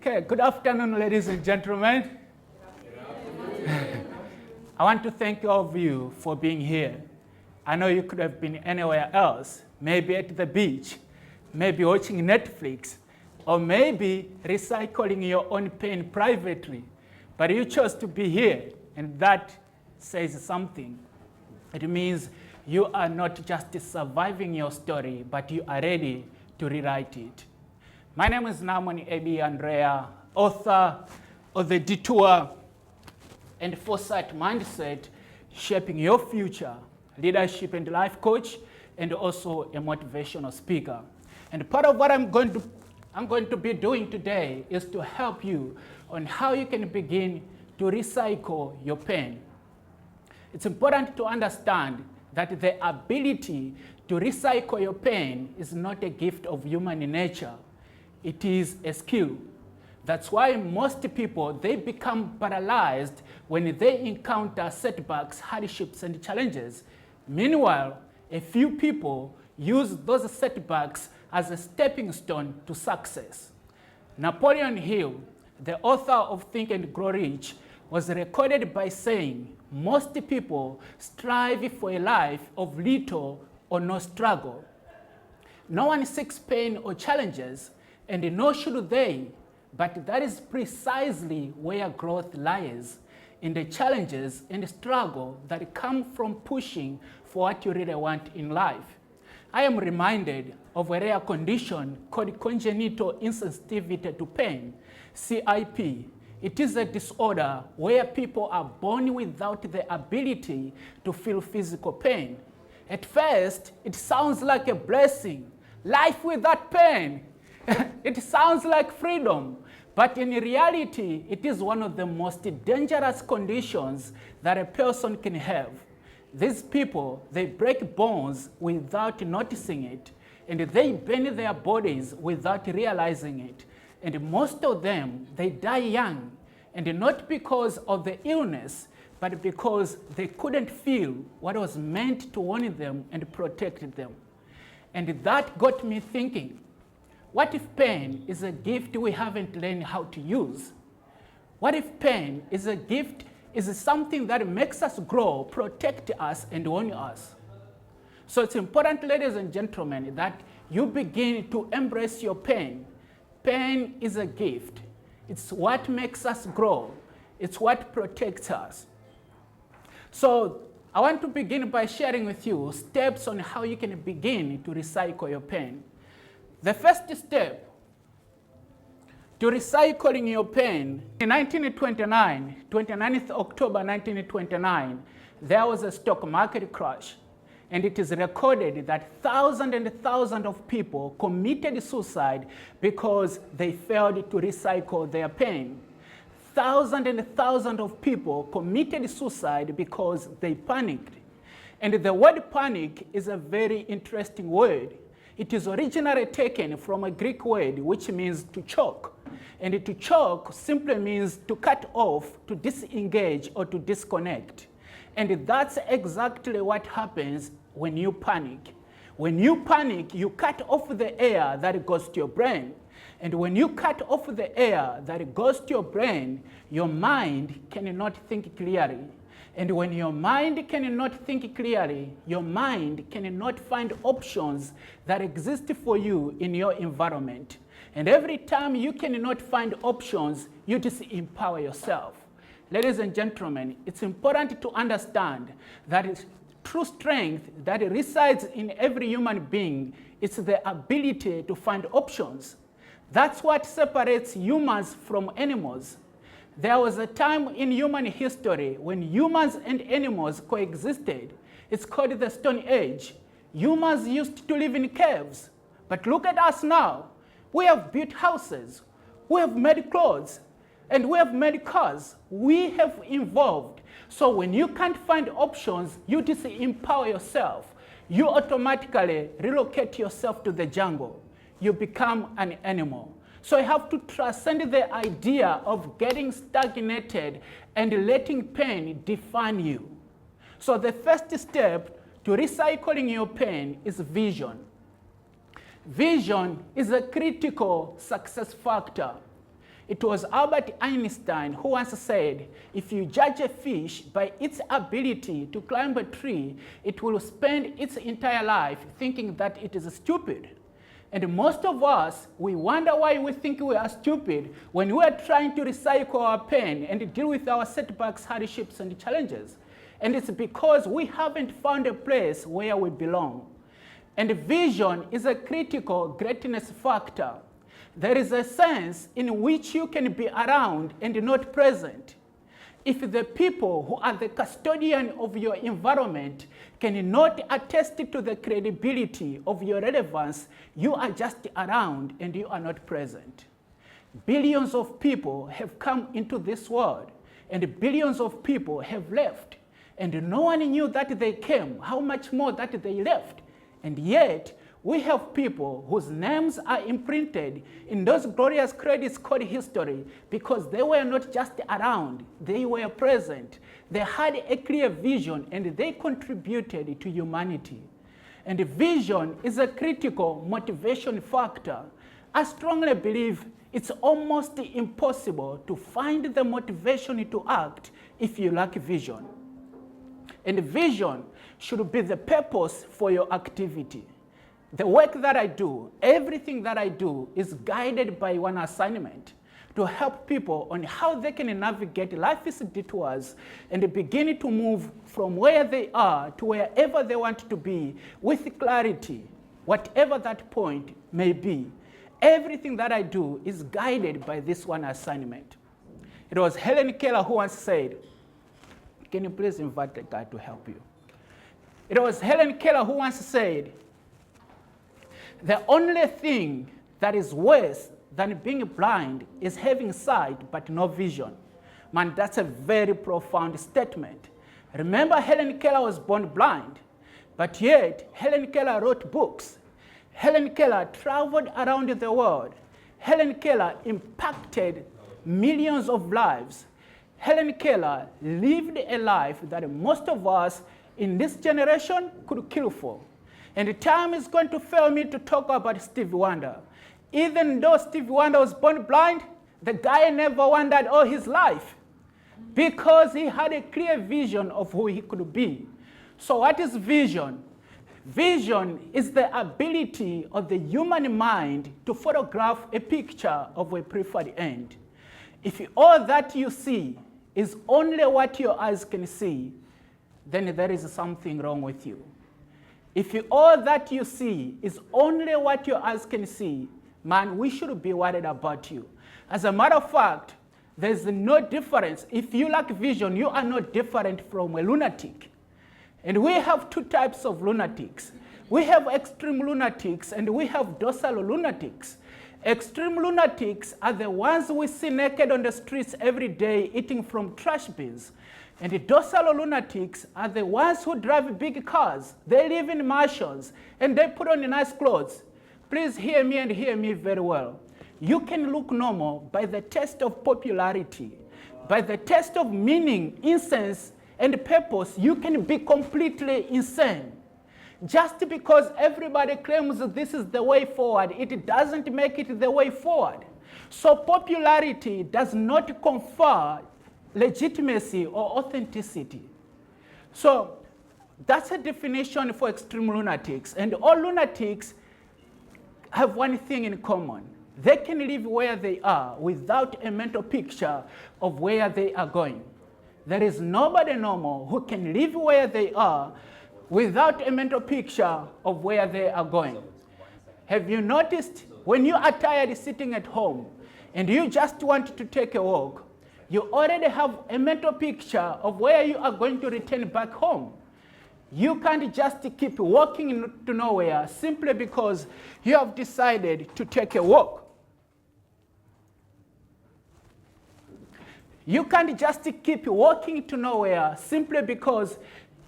Okay, good afternoon, ladies and gentlemen. I want to thank all of you for being here. I know you could have been anywhere else, maybe at the beach, maybe watching Netflix, or maybe recycling your own pain privately. But you chose to be here, and that says something. It means you are not just surviving your story, but you are ready to rewrite it. My name is Namon Abe Andrea, author of The Detour and Foresight Mindset, Shaping Your Future, leadership and life coach, and also a motivational speaker. And part of what I'm going to be doing today is to help you on how you can begin to recycle your pain. It's important to understand that the ability to recycle your pain is not a gift of human nature. It is a skill. That's why most people, they become paralyzed when they encounter setbacks, hardships, and challenges. Meanwhile, a few people use those setbacks as a stepping stone to success. Napoleon Hill, the author of Think and Grow Rich, was recorded by saying, most people strive for a life of little or no struggle. No one seeks pain or challenges, and nor should they, but that is precisely where growth lies, in the challenges and struggle that come from pushing for what you really want in life. I am reminded of a rare condition called congenital insensitivity to pain, CIP. It is a disorder where people are born without the ability to feel physical pain. At first, it sounds like a blessing, life without pain. It sounds like freedom, but in reality, it is one of the most dangerous conditions that a person can have. These people, they break bones without noticing it, and they bend their bodies without realizing it. And most of them, they die young, and not because of the illness, but because they couldn't feel what was meant to warn them and protect them. And that got me thinking, what if pain is a gift we haven't learned how to use? What if pain is a gift, is something that makes us grow, protect us, and warn us? So it's important, ladies and gentlemen, that you begin to embrace your pain. Pain is a gift. It's what makes us grow. It's what protects us. So I want to begin by sharing with you steps on how you can begin to recycle your pain. The first step to recycling your pain, in 1929, 29th October 1929, there was a stock market crash. And it is recorded that thousands and thousands of people committed suicide because they failed to recycle their pain. Thousands and thousands of people committed suicide because they panicked. And the word panic is a very interesting word. It is originally taken from a Greek word which means to choke. And to choke simply means to cut off, to disengage, or to disconnect. And that's exactly what happens when you panic. When you panic, you cut off the air that goes to your brain. And when you cut off the air that goes to your brain, your mind cannot think clearly. And when your mind cannot think clearly, your mind cannot find options that exist for you in your environment. And every time you cannot find options, you disempower yourself. Ladies and gentlemen, it's important to understand that true strength that resides in every human being is the ability to find options. That's what separates humans from animals. There was a time in human history when humans and animals coexisted. It's called the Stone Age. Humans used to live in caves. But look at us now. We have built houses. We have made clothes. And we have made cars. We have evolved. So when you can't find options, you disempower yourself. You automatically relocate yourself to the jungle. You become an animal. So you have to transcend the idea of getting stagnated and letting pain define you. So the first step to recycling your pain is vision. Vision is a critical success factor. It was Albert Einstein who once said, if you judge a fish by its ability to climb a tree, it will spend its entire life thinking that it is stupid. And most of us, we wonder why we think we are stupid when we are trying to recycle our pain and deal with our setbacks, hardships, and challenges. And it's because we haven't found a place where we belong. And vision is a critical greatness factor. There is a sense in which you can be around and not present. If the people who are the custodian of your environment cannot attest to the credibility of your relevance, you are just around and you are not present. Billions of people have come into this world, and billions of people have left. And no one knew that they came, how much more that they left. And yet, we have people whose names are imprinted in those glorious credits called history because they were not just around, they were present. They had a clear vision and they contributed to humanity. And vision is a critical motivation factor. I strongly believe it's almost impossible to find the motivation to act if you lack vision. And vision should be the purpose for your activity. The work that I do, everything that I do is guided by one assignment: to help people on how they can navigate life's detours and begin to move from where they are to wherever they want to be with clarity, whatever that point may be. Everything that I do is guided by this one assignment. It was Helen Keller who once said, can you please invite the guy to help you? It was Helen Keller who once said, the only thing that is worse than being blind is having sight but no vision. Man, that's a very profound statement. Remember, Helen Keller was born blind, but yet Helen Keller wrote books. Helen Keller traveled around the world. Helen Keller impacted millions of lives. Helen Keller lived a life that most of us in this generation could kill for. And the time is going to fail me to talk about Stevie Wonder. Even though Stevie Wonder was born blind, the guy never wondered all his life because he had a clear vision of who he could be. So what is vision? Vision is the ability of the human mind to photograph a picture of a preferred end. If all that you see is only what your eyes can see, then there is something wrong with you. If all that you see is only what your eyes can see, man, we should be worried about you. As a matter of fact, there's no difference. If you lack vision, you are not different from a lunatic. And we have two types of lunatics. We have extreme lunatics and we have docile lunatics. Extreme lunatics are the ones we see naked on the streets every day eating from trash bins. And the docile lunatics are the ones who drive big cars. They live in mansions and they put on nice clothes. Please hear me and hear me very well. You can look normal by the test of popularity. By the test of meaning, essence, and purpose, you can be completely insane. Just because everybody claims that this is the way forward, it doesn't make it the way forward. So popularity does not confer legitimacy or authenticity. So that's a definition for extreme lunatics. And all lunatics have one thing in common. They can live where they are without a mental picture of where they are going. There is nobody normal who can live where they are without a mental picture of where they are going. Have you noticed when you are tired sitting at home and you just want to take a walk, you already have a mental picture of where you are going to return back home? You can't just keep walking to nowhere simply because you have decided to take a walk. You can't just keep walking to nowhere simply because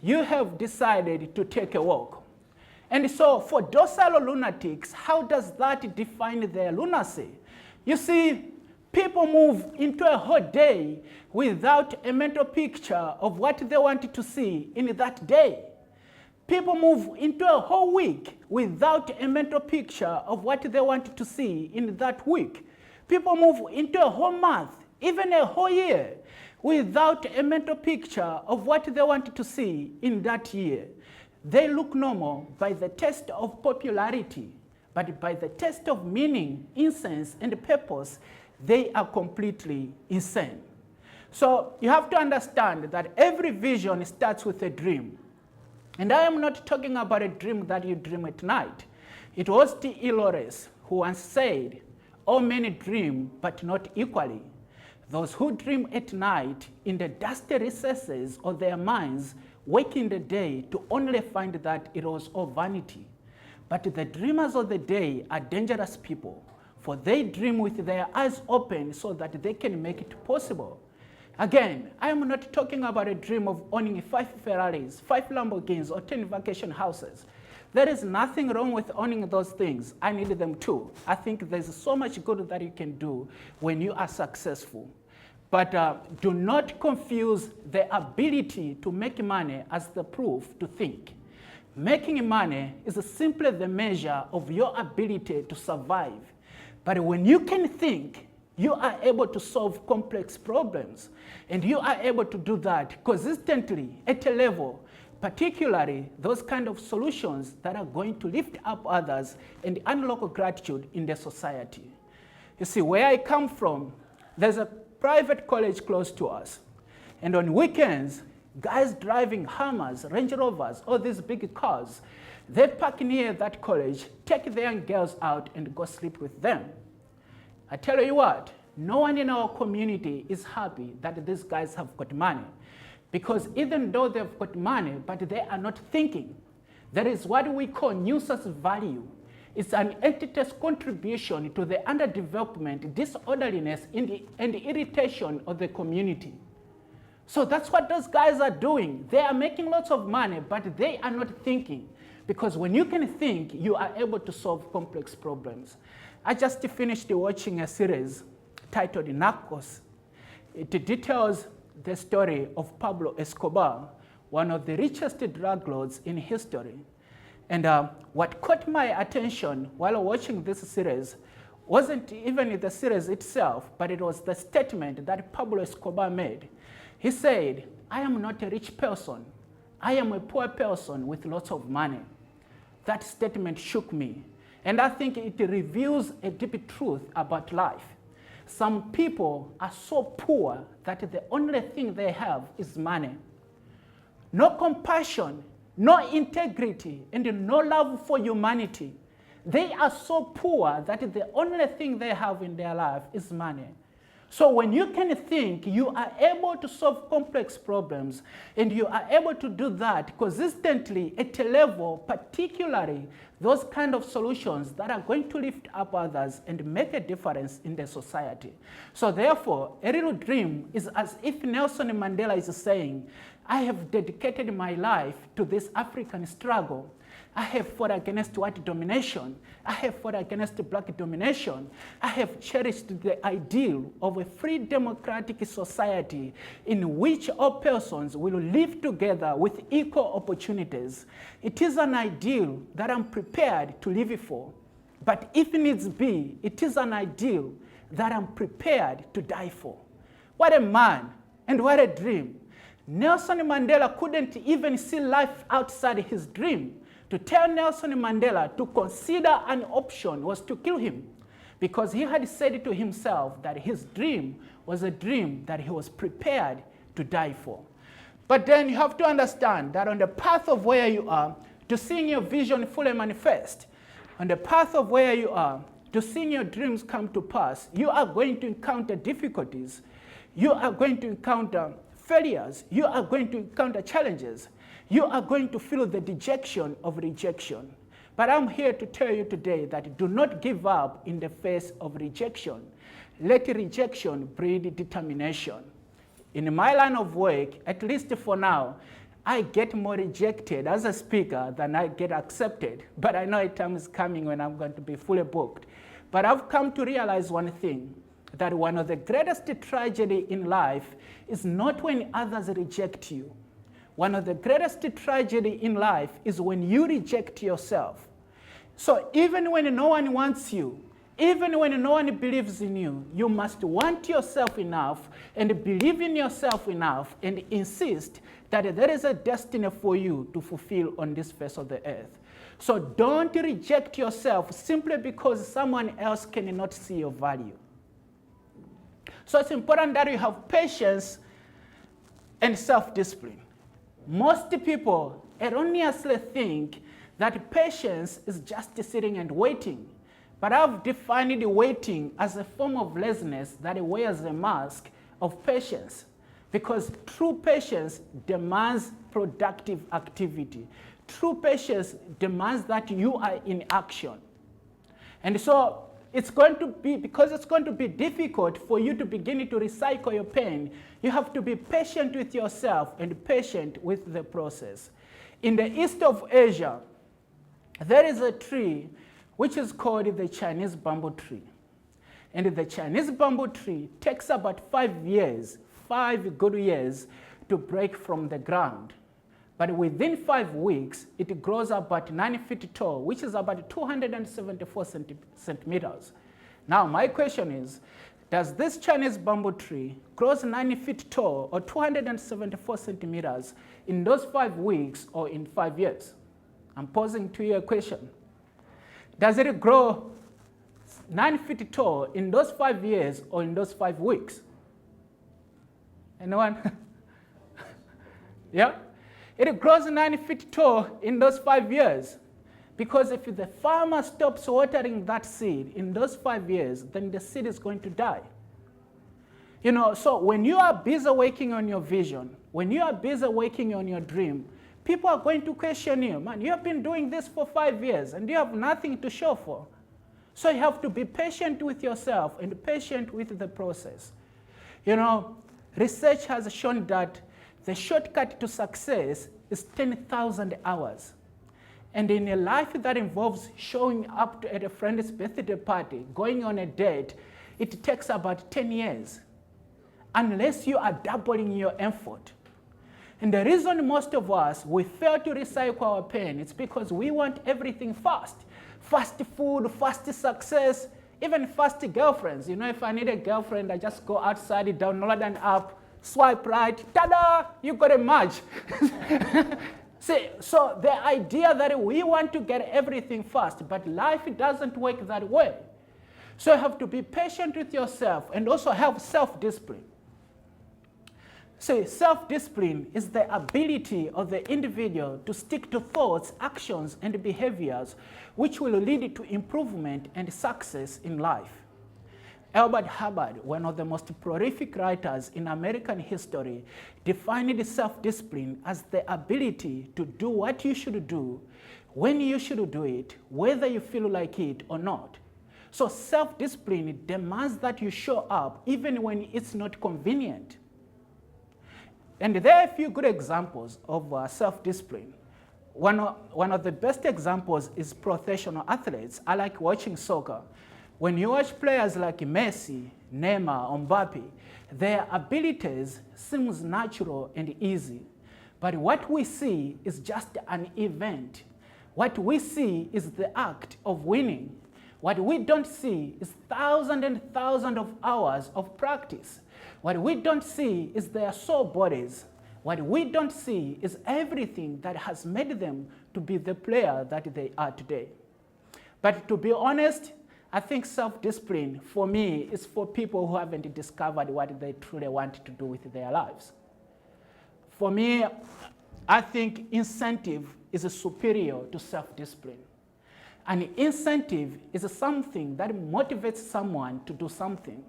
you have decided to take a walk. And so for docile lunatics, how does that define their lunacy? You see, people move into a whole day without a mental picture of what they want to see in that day. People move into a whole week without a mental picture of what they want to see in that week. People move into a whole month, even a whole year, without a mental picture of what they want to see in that year. They look normal by the test of popularity, but by the test of meaning, essence, and purpose, they are completely insane. So you have to understand that every vision starts with a dream. And I am not talking about a dream that you dream at night. It was T.E. Lawrence who once said, all men dream, but not equally. Those who dream at night in the dusty recesses of their minds wake in the day to only find that it was all vanity. But the dreamers of the day are dangerous people, for they dream with their eyes open so that they can make it possible. Again, I am not talking about a dream of owning 5 Ferraris, 5 Lamborghinis, or 10 vacation houses. There is nothing wrong with owning those things. I need them too. I think there's so much good that you can do when you are successful. But do not confuse the ability to make money as the proof to think. Making money is simply the measure of your ability to survive. But when you can think, you are able to solve complex problems. And you are able to do that consistently at a level, particularly those kind of solutions that are going to lift up others and unlock gratitude in the society. You see, where I come from, there's a private college close to us. And on weekends, guys driving Hummers, Range Rovers, all these big cars, they park near that college, take their young girls out and go sleep with them. I tell you what, no one in our community is happy that these guys have got money. Because even though they've got money, but they are not thinking. There is what we call nuisance value. It's an entity's contribution to the underdevelopment, disorderliness, and irritation of the community. So that's what those guys are doing. They are making lots of money, but they are not thinking. Because when you can think, you are able to solve complex problems. I just finished watching a series titled Narcos. It details the story of Pablo Escobar, one of the richest drug lords in history. And what caught my attention while watching this series wasn't even the series itself, but it was the statement that Pablo Escobar made. He said, I am not a rich person. I am a poor person with lots of money. That statement shook me. And I think it reveals a deep truth about life. Some people are so poor that the only thing they have is money. No compassion, no integrity, and no love for humanity. They are so poor that the only thing they have in their life is money. So when you can think, you are able to solve complex problems, and you are able to do that consistently at a level, particularly those kind of solutions that are going to lift up others and make a difference in the society. So therefore, a real dream is as if Nelson Mandela is saying, I have dedicated my life to this African struggle. I have fought against white domination. I have fought against black domination. I have cherished the ideal of a free democratic society in which all persons will live together with equal opportunities. It is an ideal that I'm prepared to live for. But if needs be, it is an ideal that I'm prepared to die for. What a man and what a dream. Nelson Mandela couldn't even see life outside his dream. To tell Nelson Mandela to consider an option was to kill him, because he had said to himself that his dream was a dream that he was prepared to die for. But then you have to understand that on the path of where you are, to seeing your vision fully manifest, on the path of where you are, to seeing your dreams come to pass, you are going to encounter difficulties. You are going to encounter failures. You are going to encounter challenges. You are going to feel the dejection of rejection. But I'm here to tell you today that do not give up in the face of rejection. Let rejection breed determination. In my line of work, at least for now, I get more rejected as a speaker than I get accepted. But I know a time is coming when I'm going to be fully booked. But I've come to realize one thing, that one of the greatest tragedy in life is not when others reject you. One of the greatest tragedy in life is when you reject yourself. So even when no one wants you, Even when no one believes in you, you must want yourself enough and believe in yourself enough and insist that there is a destiny for you to fulfill on this face of the earth. So don't reject yourself simply because someone else cannot see your value. So it's important that you have patience and self-discipline. Most people erroneously think that patience is just sitting and waiting. But I've defined the waiting as a form of laziness that wears a mask of patience. Because true patience demands productive activity. True patience demands that you are in action. And so it's going to be, because it's going to be difficult for you to begin to recycle your pain, you have to be patient with yourself and patient with the process. In the east of Asia, there is a tree which is called the Chinese bamboo tree. And the Chinese bamboo tree takes about 5 years, 5 good years, to break from the ground. But within 5 weeks, it grows about 9 feet tall, which is about 274 centimeters. Now, my question is, does this Chinese bamboo tree grow 9 feet tall or 274 centimeters in those 5 weeks or in 5 years? I'm posing to you a question. Does it grow 9 feet tall in those 5 years or in those 5 weeks? Anyone? Yeah? It grows 9 feet tall in those 5 years. Because if the farmer stops watering that seed in those 5 years, then the seed is going to die. You know, so when you are busy working on your vision, when you are busy working on your dream, people are going to question you. Man, you have been doing this for 5 years and you have nothing to show for. So you have to be patient with yourself and patient with the process. You know, research has shown that the shortcut to success is 10,000 hours. And in a life that involves showing up at a friend's birthday party, going on a date, it takes about 10 years, unless you are doubling your effort. And the reason most of us, we fail to recycle our pain, it's because we want everything fast. Fast food, fast success, even fast girlfriends. You know, if I need a girlfriend, I just go outside, download an app, swipe right, ta-da, you got a match. See, so the idea that we want to get everything fast, but life doesn't work that way. So you have to be patient with yourself and also have self-discipline. So self-discipline is the ability of the individual to stick to thoughts, actions, and behaviors which will lead to improvement and success in life. Albert Hubbard, one of the most prolific writers in American history, defined self-discipline as the ability to do what you should do, when you should do it, whether you feel like it or not. So self-discipline demands that you show up even when it's not convenient. And there are a few good examples of self-discipline. One of the best examples is professional athletes. I like watching soccer. When you watch players like Messi, Neymar, Mbappe, their abilities seems natural and easy. But what we see is just an event. What we see is the act of winning. What we don't see is thousands and thousands of hours of practice. What we don't see is their soul bodies. What we don't see is everything that has made them to be the player that they are today. But to be honest, I think self-discipline, for me, is for people who haven't discovered what they truly want to do with their lives. For me, I think incentive is superior to self-discipline. An incentive is something that motivates someone to do something.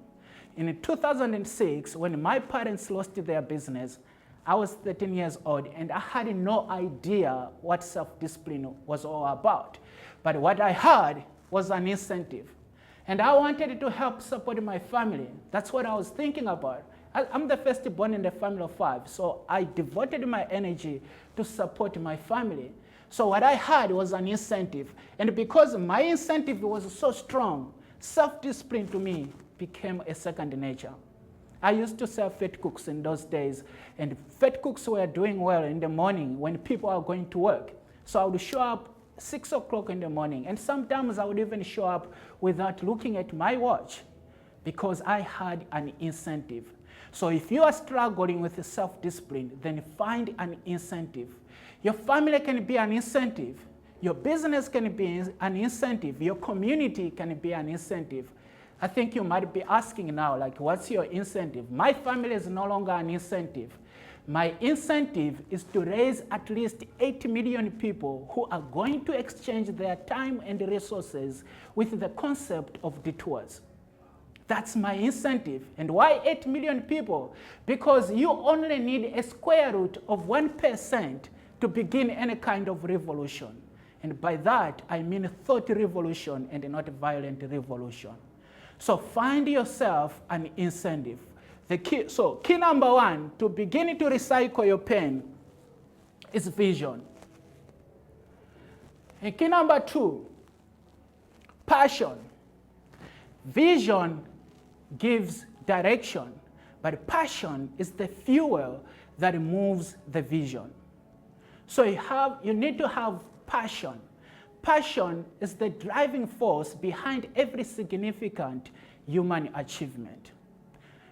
In 2006, when my parents lost their business, I was 13 years old, and I had no idea what self-discipline was all about. But what I had was an incentive. And I wanted to help support my family. That's what I was thinking about. I'm the firstborn in the family of 5, so I devoted my energy to support my family. So what I had was an incentive. And because my incentive was so strong, self-discipline to me became a second nature. I used to sell fat cooks in those days, and fat cooks were doing well in the morning when people are going to work. So I would show up 6 o'clock in the morning. And sometimes I would even show up without looking at my watch because I had an incentive. So if you are struggling with self-discipline, then find an incentive. Your family can be an incentive. Your business can be an incentive. Your community can be an incentive. I think you might be asking now, like, what's your incentive? My family is no longer an incentive. My incentive is to raise at least 8 million people who are going to exchange their time and resources with the concept of detours. That's my incentive. And why 8 million people? Because you only need a square root of 1% to begin any kind of revolution. And by that, I mean thought revolution and not violent revolution. So find yourself an incentive. Key number 1, to begin to recycle your pain, is vision. And key number 2, passion. Vision gives direction, but passion is the fuel that moves the vision. So you need to have passion. Passion is the driving force behind every significant human achievement.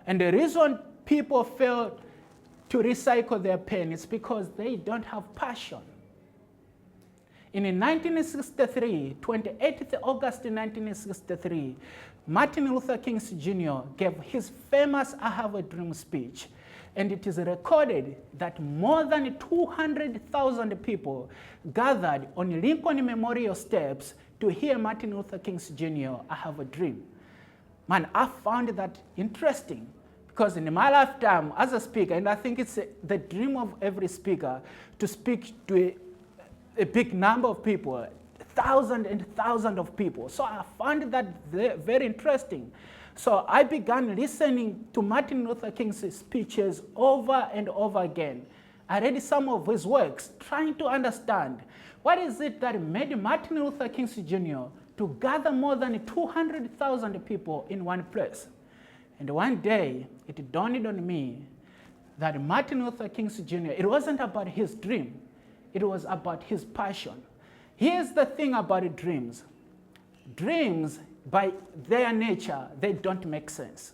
And the reason people fail to recycle their pain is because they don't have passion. In 1963, 28th August 1963, Martin Luther King Jr. gave his famous I Have a Dream speech. And it is recorded that more than 200,000 people gathered on Lincoln Memorial steps to hear Martin Luther King Jr. I Have a Dream. Man, I found that interesting because in my lifetime as a speaker, and I think it's the dream of every speaker to speak to a big number of people, thousands and thousands of people. So I found that very interesting. So I began listening to Martin Luther King's speeches over and over again. I read some of his works, trying to understand what is it that made Martin Luther King Jr. to gather more than 200,000 people in one place. And one day, it dawned on me that Martin Luther King Jr., it wasn't about his dream, it was about his passion. Here's the thing about dreams. Dreams, by their nature, they don't make sense.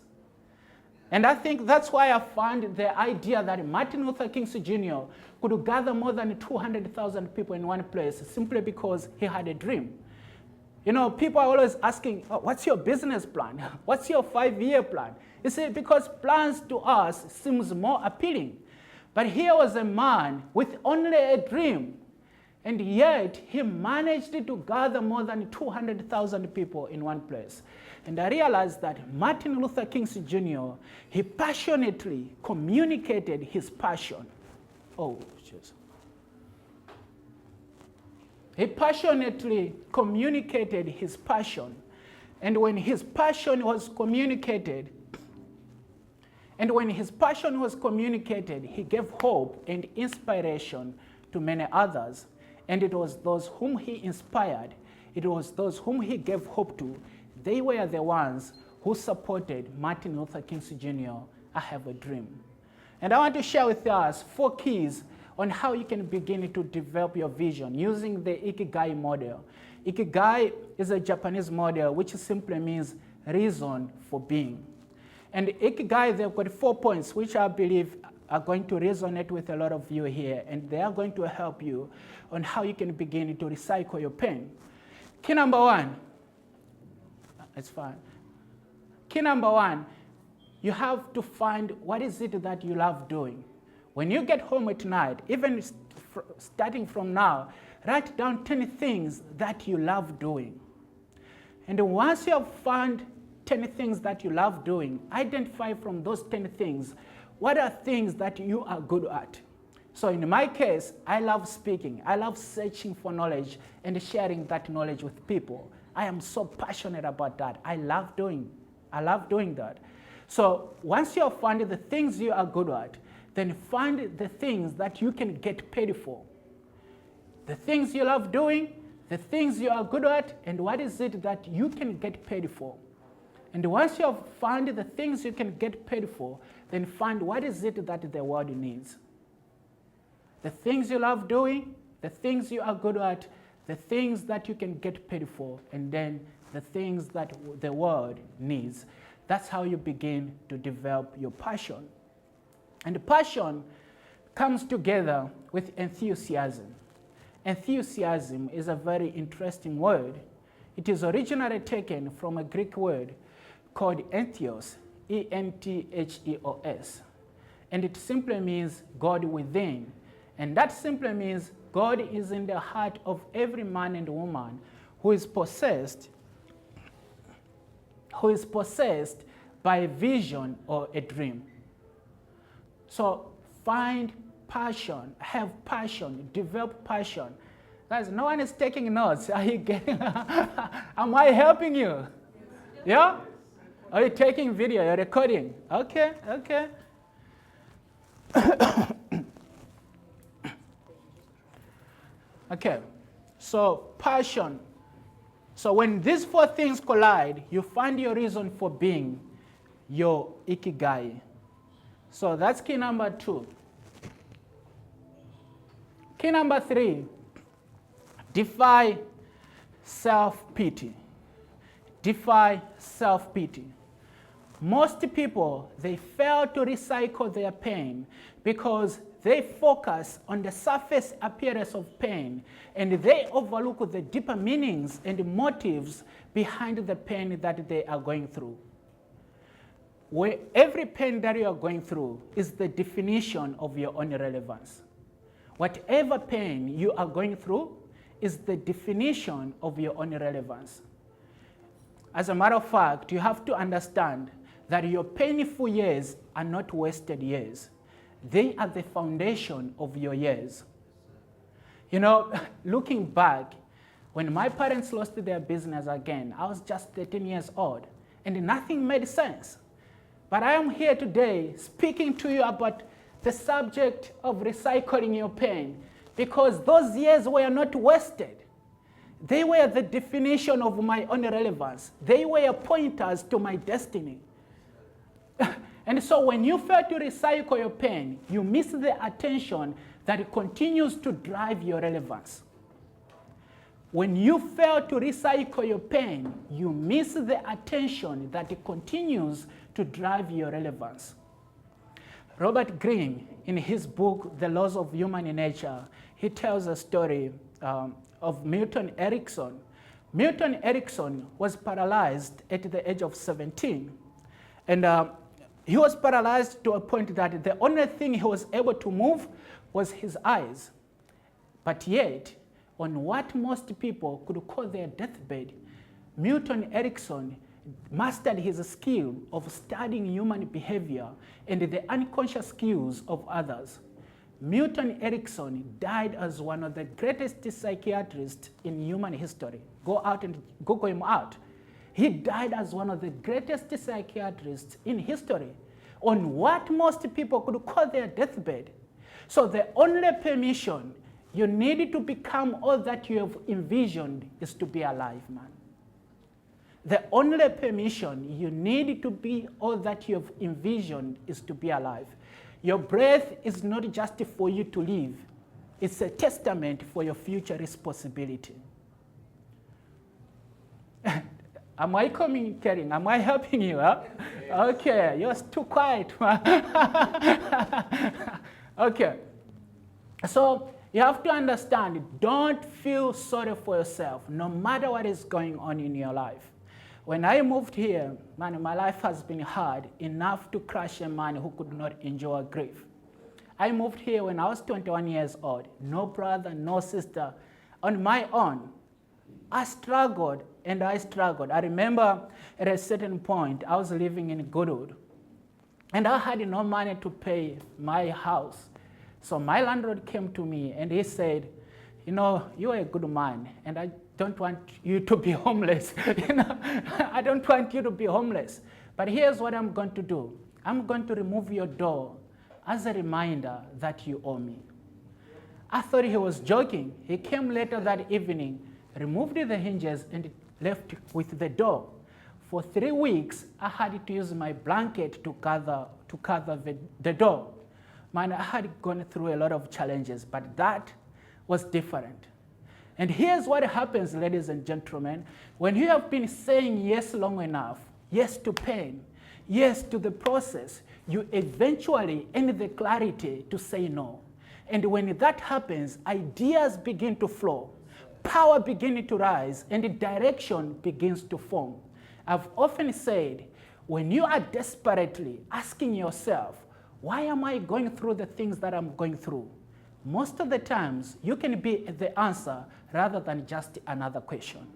And I think that's why I found the idea that Martin Luther King Jr. could gather more than 200,000 people in one place simply because he had a dream. You know, people are always asking, oh, what's your business plan? What's your 5-year plan? You see, because plans to us seems more appealing. But here was a man with only a dream. And yet, he managed to gather more than 200,000 people in one place. And I realized that Martin Luther King Jr., he passionately communicated his passion. Oh, jeez. He passionately communicated his passion. And when his passion was communicated, he gave hope and inspiration to many others. And it was those whom he inspired, it was those whom he gave hope to. They were the ones who supported Martin Luther King Jr. I Have a Dream. And I want to share with us 4 keys on how you can begin to develop your vision using the Ikigai model. Ikigai is a Japanese model which simply means reason for being. And Ikigai, they've got 4 points which I believe are going to resonate with a lot of you here, and they are going to help you on how you can begin to recycle your pain. Key number 1, it's fine. Key number 1, you have to find what is it that you love doing. When you get home at night, even starting from now, write down 10 things that you love doing. And once you have found 10 things that you love doing, identify from those 10 things what are things that you are good at. So in my case, I love speaking. I love searching for knowledge and sharing that knowledge with people. I am so passionate about that. I love doing that. So once you have found the things you are good at, then find the things that you can get paid for. The things you love doing, the things you are good at, and what is it that you can get paid for. And once you have found the things you can get paid for, then find what is it that the world needs. The things you love doing, the things you are good at, the things that you can get paid for, and then the things that the world needs. That's how you begin to develop your passion. And passion comes together with enthusiasm. Enthusiasm is a very interesting word. It is originally taken from a Greek word called entheos, E-N-T-H-E-O-S. And it simply means God within. And that simply means God is in the heart of every man and woman who is possessed by a vision or a dream. So find passion, have passion, develop passion. Guys, no one is taking notes. Are you getting? Am I helping you? Yeah? Are you taking video? You're recording? Okay, okay. Okay, so passion. So when these four things collide, you find your reason for being, your ikigai. So that's key number 2. Key number 3, defy self-pity. Defy self-pity. Most people, they fail to recycle their pain because they focus on the surface appearance of pain and they overlook the deeper meanings and motives behind the pain that they are going through. Where every pain that you are going through is the definition of your own relevance. Whatever pain you are going through is the definition of your own relevance. As a matter of fact, you have to understand that your painful years are not wasted years. They are the foundation of your years. You know, looking back, when my parents lost their business again, I was just 13 years old, and nothing made sense. But I am here today speaking to you about the subject of recycling your pain, because those years were not wasted. They were the definition of my own relevance. They were pointers to my destiny. And so when you fail to recycle your pain, you miss the attention that continues to drive your relevance. When you fail to recycle your pain, you miss the attention that continues to drive your relevance. Robert Greene, in his book, The Laws of Human Nature, he tells a story of Milton Erickson. Milton Erickson was paralyzed at the age of 17. And he was paralyzed to a point that the only thing he was able to move was his eyes. But yet, on what most people could call their deathbed, Milton Erickson mastered his skill of studying human behavior and the unconscious skills of others. Milton Erickson died as one of the greatest psychiatrists in human history. Go out and Google him out. He died as one of the greatest psychiatrists in history on what most people could call their deathbed. So the only permission you need to become all that you have envisioned is to be alive, man. The only permission you need to be all that you have envisioned is to be alive. Your breath is not just for you to live. It's a testament for your future responsibility. Am I communicating? Am I helping you? Huh? Okay, you're too quiet. Okay, so you have to understand, don't feel sorry for yourself, no matter what is going on in your life. When I moved here, man, my life has been hard enough to crush a man who could not endure grief. I moved here when I was 21 years old. No brother, no sister. On my own, I struggled and I struggled. I remember at a certain point, I was living in Goodwood, and I had no money to pay my house. So my landlord came to me and he said, you know, you're a good man, and I don't want you to be homeless. You know, I don't want you to be homeless. But here's what I'm going to do. I'm going to remove your door as a reminder that you owe me. I thought he was joking. He came later that evening, removed the hinges, and left with the door. For 3 weeks, I had to use my blanket to cover the door. Man, I had gone through a lot of challenges, but that was different. And here's what happens, ladies and gentlemen. When you have been saying yes long enough, yes to pain, yes to the process, you eventually end the clarity to say no. And when that happens, ideas begin to flow, power begins to rise, and direction begins to form. I've often said, when you are desperately asking yourself, why am I going through the things that I'm going through? Most of the times, you can be the answer rather than just another question.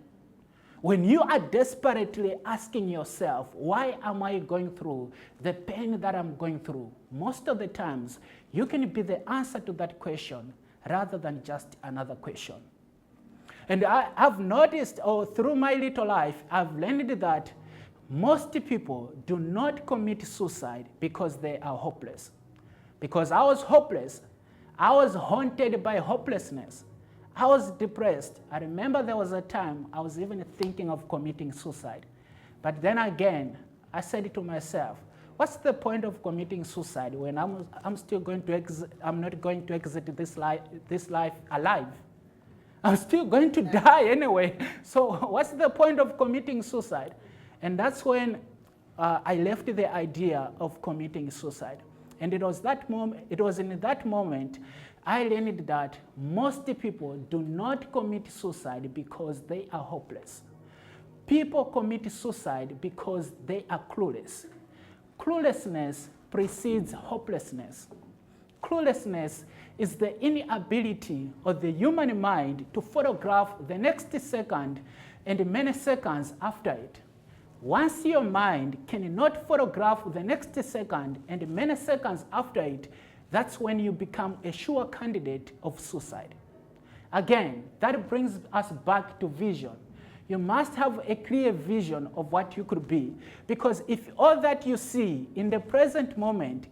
When you are desperately asking yourself, why am I going through the pain that I'm going through? Most of the times, you can be the answer to that question rather than just another question. And I've noticed, through my little life, I've learned that most people do not commit suicide because they are hopeless. Because I was hopeless, I was haunted by hopelessness. I was depressed. I remember there was a time I was even thinking of committing suicide. But then again, I said to myself, what's the point of committing suicide when I'm still going to I'm not going to exit this life alive? I'm still going to die anyway. So what's the point of committing suicide? And that's when I left the idea of committing suicide. And it was in that moment I learned that most people do not commit suicide because they are hopeless. People commit suicide because they are clueless. Cluelessness precedes hopelessness. Cluelessness is the inability of the human mind to photograph the next second and many seconds after it. Once your mind cannot photograph the next second and many seconds after it, that's when you become a sure candidate of suicide. Again, that brings us back to vision. You must have a clear vision of what you could be, because if all that you see in the present moment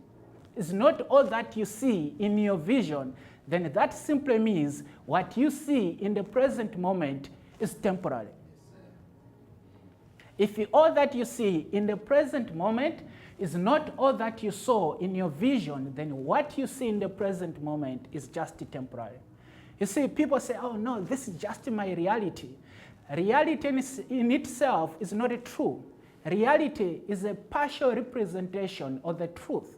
is not all that you see in your vision, then that simply means what you see in the present moment is temporary. If all that you see in the present moment is not all that you saw in your vision, then what you see in the present moment is just temporary. You see, people say, oh no, this is just my reality. Reality in itself is not true. Reality is a partial representation of the truth.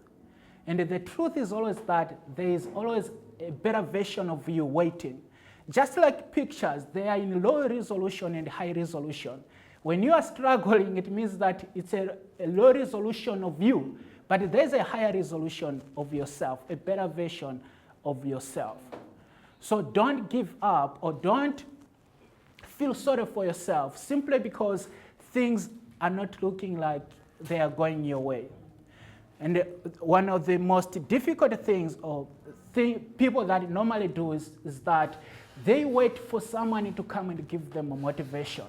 And the truth is always that there is always a better version of you waiting. Just like pictures, they are in low resolution and high resolution. When you are struggling, it means that it's a low resolution of you, but there's a higher resolution of yourself, a better version of yourself. So don't give up or don't feel sorry for yourself simply because things are not looking like they are going your way. And one of the most difficult things or people that normally do is that they wait for someone to come and give them a motivation.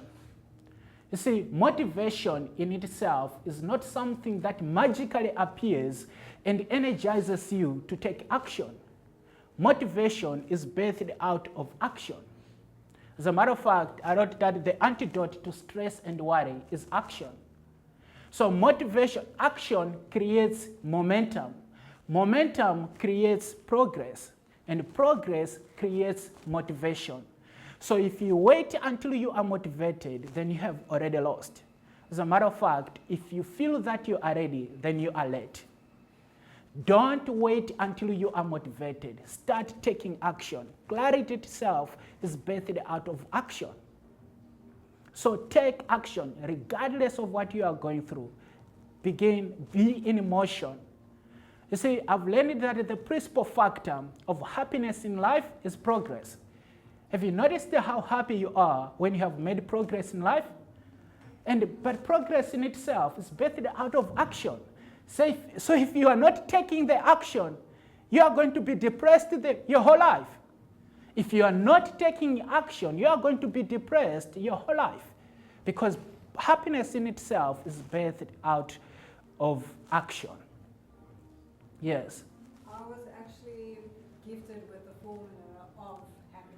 You see, motivation in itself is not something that magically appears and energizes you to take action. Motivation is birthed out of action. As a matter of fact, I wrote that the antidote to stress and worry is action. So motivation, action creates momentum. Momentum creates progress, and progress creates motivation. So if you wait until you are motivated, then you have already lost. As a matter of fact, if you feel that you are ready, then you are late. Don't wait until you are motivated. Start taking action. Clarity itself is birthed out of action. So take action regardless of what you are going through. Be in motion. You see, I've learned that the principal factor of happiness in life is progress. Have you noticed how happy you are when you have made progress in life? But progress in itself is birthed out of action. So if you are not taking the action, you are going to be depressed your whole life. If you are not taking action, you are going to be depressed your whole life. Because happiness in itself is birthed out of action. Yes? I was actually gifted with the formula of happiness.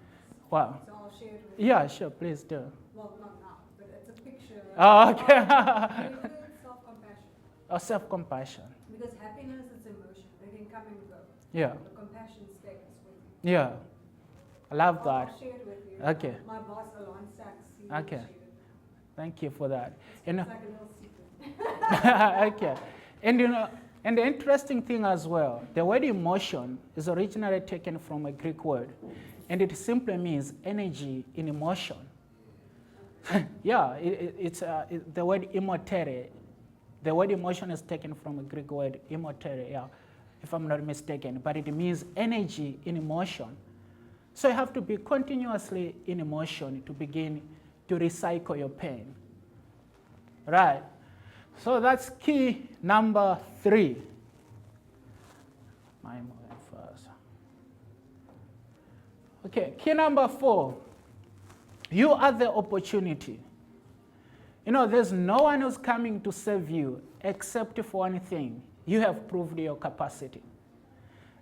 Wow. So I'll share it with you. Yeah, sure, please do. Well, not now, but it's a picture Oh, okay. of self-compassion. Oh, self-compassion. Because happiness is emotion. They can come and go. Yeah. But compassion stays with you. Yeah. I love that. I'll share it with you. Okay. My boss, Alon Sachs, he Okay. shared it. Thank you for that. It's like a little secret. Okay. And and the interesting thing as well, the word emotion is originally taken from a Greek word, and it simply means energy in emotion. Yeah, it's the word emotere. The word emotion is taken from a Greek word emotere, yeah, if I'm not mistaken, but it means energy in emotion. So you have to be continuously in emotion to begin to recycle your pain. Right? So that's key number 3. My mind first. Okay, key number 4. You are the opportunity. You know, there's no one who's coming to save you except for one thing. You have proved your capacity.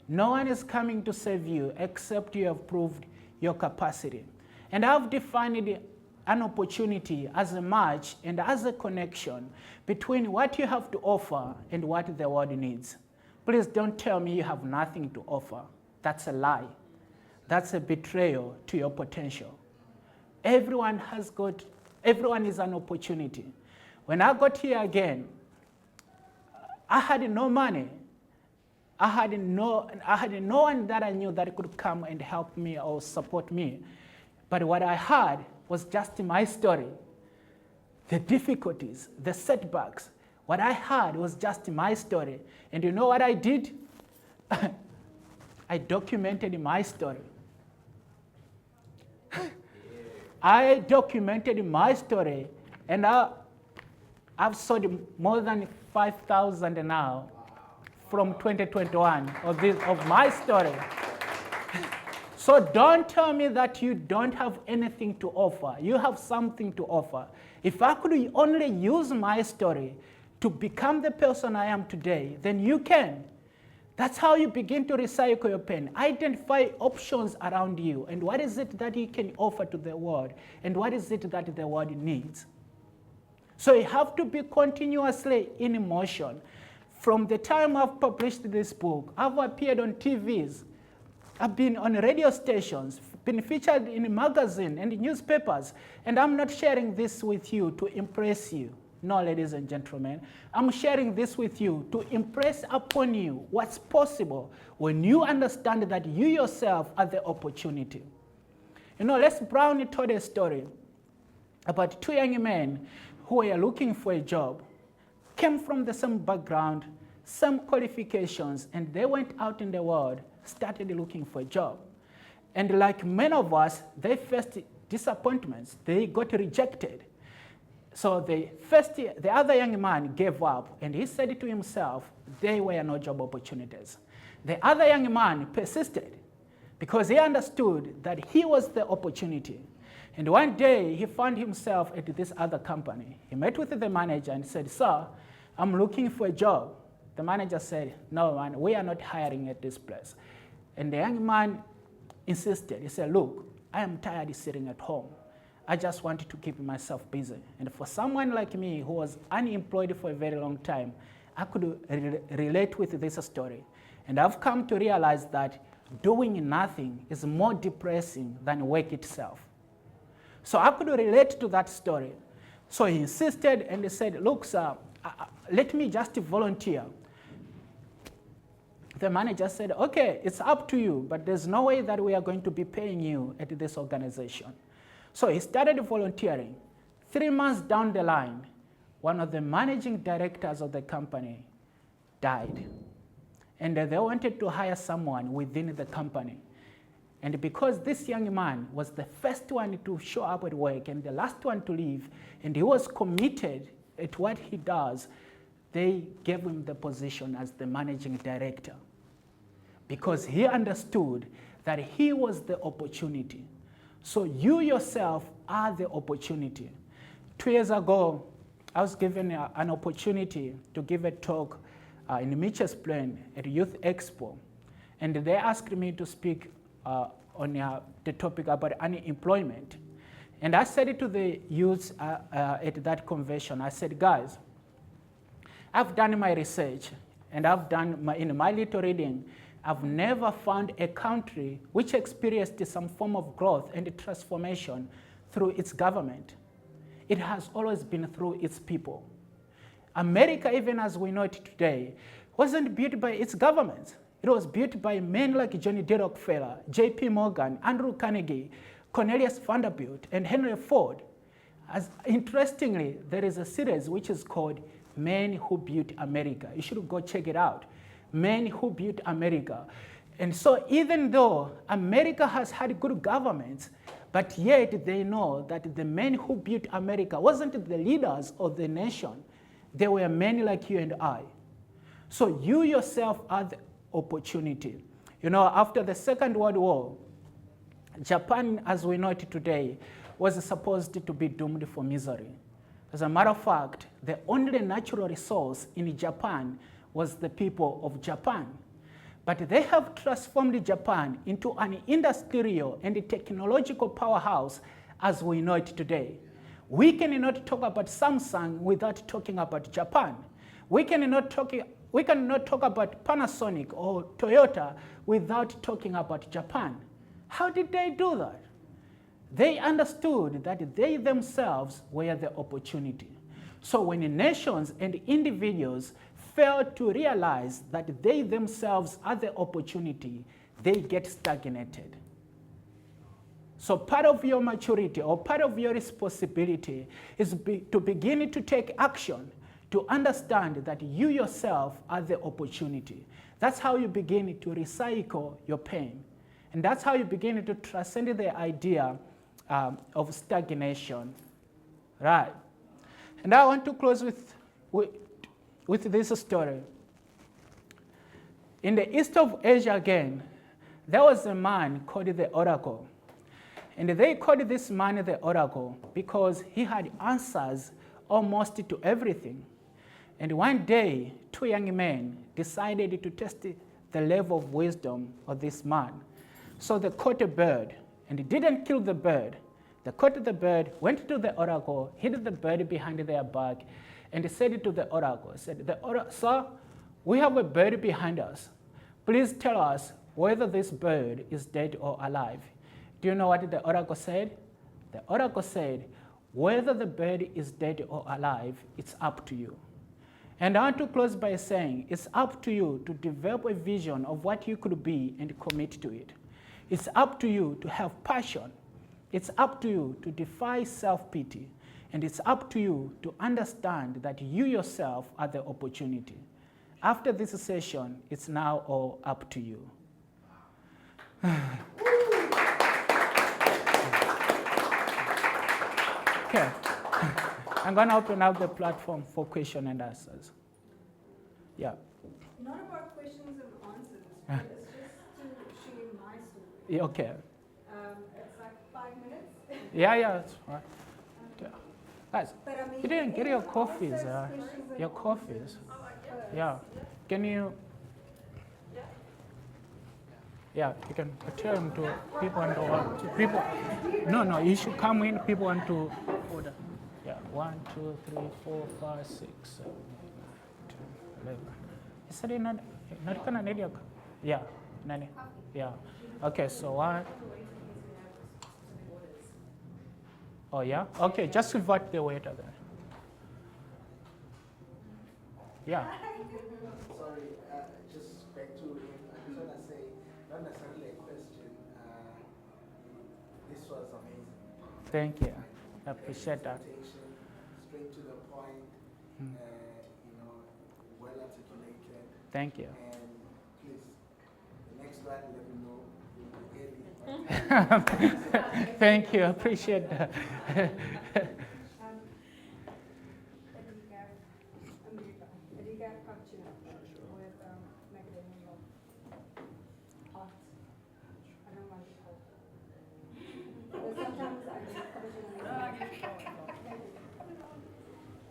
No one is coming to save you except you have proved your capacity. And I've defined an opportunity as a match and as a connection between what you have to offer and what the world needs. Please don't tell me you have nothing to offer. That's a lie. That's a betrayal to your potential. Everyone is an opportunity. When I got here again, I had no money. I had no one that I knew that could come and help me or support me. But what I had was just my story. The difficulties, the setbacks, what I had was just my story. And you know what I did? I documented my story. I documented my story, and I've sold more than 5,000 now from 2021 of my story. So don't tell me that you don't have anything to offer. You have something to offer. If I could only use my story to become the person I am today, then you can. That's how you begin to recycle your pain. Identify options around you, and what is it that you can offer to the world, and what is it that the world needs. So you have to be continuously in motion. From the time I've published this book, I've appeared on TVs, I've been on radio stations, been featured in magazines and newspapers, and I'm not sharing this with you to impress you. No, ladies and gentlemen, I'm sharing this with you to impress upon you what's possible when you understand that you yourself are the opportunity. You know, Les Brown told a story about 2 young men who were looking for a job, came from the same background, same qualifications, and they went out in the world, started looking for a job. And like many of us, they faced disappointments. They got rejected. So the other young man gave up, and he said to himself, there were no job opportunities. The other young man persisted because he understood that he was the opportunity. And one day, he found himself at this other company. He met with the manager and said, sir, I'm looking for a job. The manager said, no, man, we are not hiring at this place. And the young man insisted. He said, look, I am tired of sitting at home. I just wanted to keep myself busy. And for someone like me who was unemployed for a very long time, I could relate with this story. And I've come to realize that doing nothing is more depressing than work itself. So I could relate to that story. So he insisted and he said, look, sir, let me just volunteer. The manager said, okay, it's up to you, but there's no way that we are going to be paying you at this organization. So he started volunteering. 3 months down the line, one of the managing directors of the company died. And they wanted to hire someone within the company. And because this young man was the first one to show up at work and the last one to leave, and he was committed at what he does, they gave him the position as the managing director. Because he understood that he was the opportunity. So you yourself are the opportunity. 2 years ago, I was given an opportunity to give a talk in Mitchell's Plain at Youth Expo. And they asked me to speak on the topic about unemployment. And I said to the youths at that convention, I said, guys, I've done my research, and I've done in my little reading, I've never found a country which experienced some form of growth and transformation through its government. It has always been through its people. America, even as we know it today, wasn't built by its government. It was built by men like Johnny D. Rockefeller, J.P. Morgan, Andrew Carnegie, Cornelius Vanderbilt, and Henry Ford. Interestingly, there is a series which is called Men Who Built America. You should go check it out. Men Who Built America. And so even though America has had good governments, but yet they know that the men who built America wasn't the leaders of the nation. They were men like you and I. So you yourself are the opportunity. You know, after the Second World War, Japan, as we know it today, was supposed to be doomed for misery. As a matter of fact, the only natural resource in Japan was the people of Japan. But they have transformed Japan into an industrial and technological powerhouse as we know it today. We cannot talk about Samsung without talking about Japan. We cannot talk about Panasonic or Toyota without talking about Japan. How did they do that? They understood that they themselves were the opportunity. So when nations and individuals fail to realize that they themselves are the opportunity, they get stagnated. So part of your maturity or part of your responsibility is to begin to take action, to understand that you yourself are the opportunity. That's how you begin to recycle your pain. And that's how you begin to transcend the idea of stagnation. Right. And I want to close with this story. In the east of Asia again, there was a man called the Oracle. And they called this man the Oracle because he had answers almost to everything. And one day, two young men decided to test the level of wisdom of this man. So they caught a bird, and they didn't kill the bird. They caught the bird, went to the Oracle, hid the bird behind their back, and said to the Oracle, "Sir, we have a bird behind us. Please tell us whether this bird is dead or alive." Do you know what the Oracle said? The Oracle said, "Whether the bird is dead or alive, it's up to you." And I want to close by saying, it's up to you to develop a vision of what you could be and commit to it. It's up to you to have passion. It's up to you to defy self-pity. And it's up to you to understand that you yourself are the opportunity. After this session, it's now all up to you. Okay. I'm going to open up the platform for question and answers. Yeah. Not about questions and answers, but it's just to share my story. Yeah, okay. It's like 5 minutes. Yeah, that's right. Yeah. Guys, But I mean, you didn't get your coffees. answers, Your coffees. Yeah. Can you? Yeah, you can tell them to people want to people. No, you should come in. People want to order. Yeah, 1, 2, 3, 4, 5, 6, 7, 8, 9, 10, 11. Is that not gonna need your? Yeah, 9. Yeah. Okay, so 1. Oh yeah. Okay, just invite the waiter then. Yeah. Sorry, just back to him. I just want to say, not necessarily a question. This was amazing. Thank you. I appreciate that. Straight to the point, well articulated. Thank you. And please, the next one, let me know. We'll be early. Thank you. I appreciate that. Adhika cappuccino with macadamia milk. Hot. I don't want it cold. But sometimes I make cappuccino.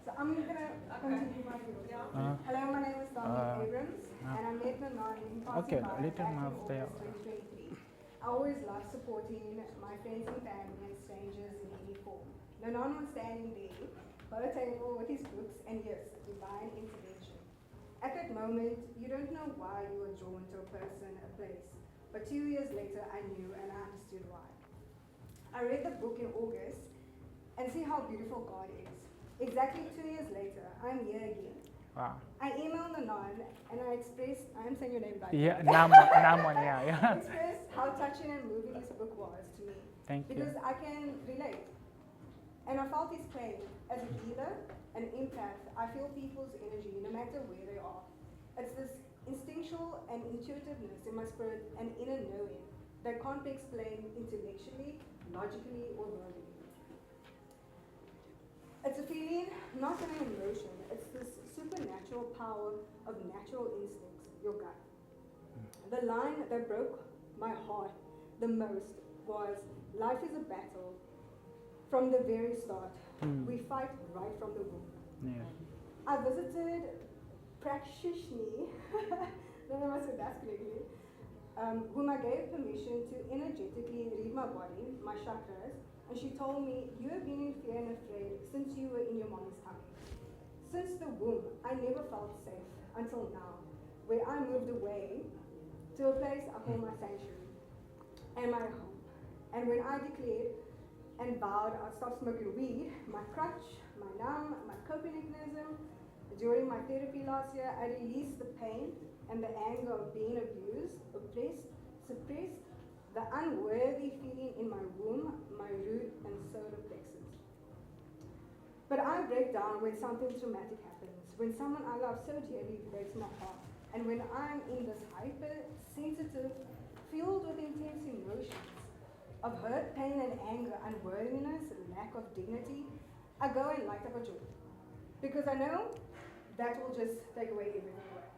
So I'm gonna continue my video. Hello, my name is Namon Abe and I met Namon in Okay, passing by a little back in mouth there. August 2023. I always love supporting my friends and family and strangers in any form. Namon was standing there by the table with his books and yes, divine intervention. At that moment, you don't know why you were drawn to a person, a place. But 2 years later, I knew and I understood why. I read the book in August and see how beautiful God is. Exactly 2 years later, I'm here again. Wow. I emailed Namon and I expressed, I am saying your name right. Yeah, Namon, yeah. Expressed how touching and moving this book was to me. Thank you. Because I can relate. And I felt his pain. As a healer, an empath, I feel people's energy no matter where they are. It's this instinctual and intuitiveness in my spirit and inner knowing that can't be explained intellectually, logically, or verbally. It's a feeling, not an emotion. It's this supernatural power of natural instincts, your gut. The line that broke my heart the most was, life is a battle. From the very start, we fight right from the womb. Yeah. I visited practitioner, I don't know if I said that correctly, whom I gave permission to energetically read my body, my chakras, and she told me, you have been in fear and afraid since you were in your mommy's tummy. Since the womb, I never felt safe until now, where I moved away to a place I call my sanctuary and my home. And when I declared and vowed I'd stop smoking weed, my crutch, my numb, my coping mechanism, during my therapy last year, I released the pain and the anger of being abused, oppressed, suppressed, the unworthy feeling in my womb, my root and solar plexus. But I break down when something traumatic happens, when someone I love so dearly breaks my heart, and when I'm in this hypersensitive, filled with intense emotions of hurt, pain and anger, unworthiness, lack of dignity, I go and light up a joint. Because I know that will just take away everything away.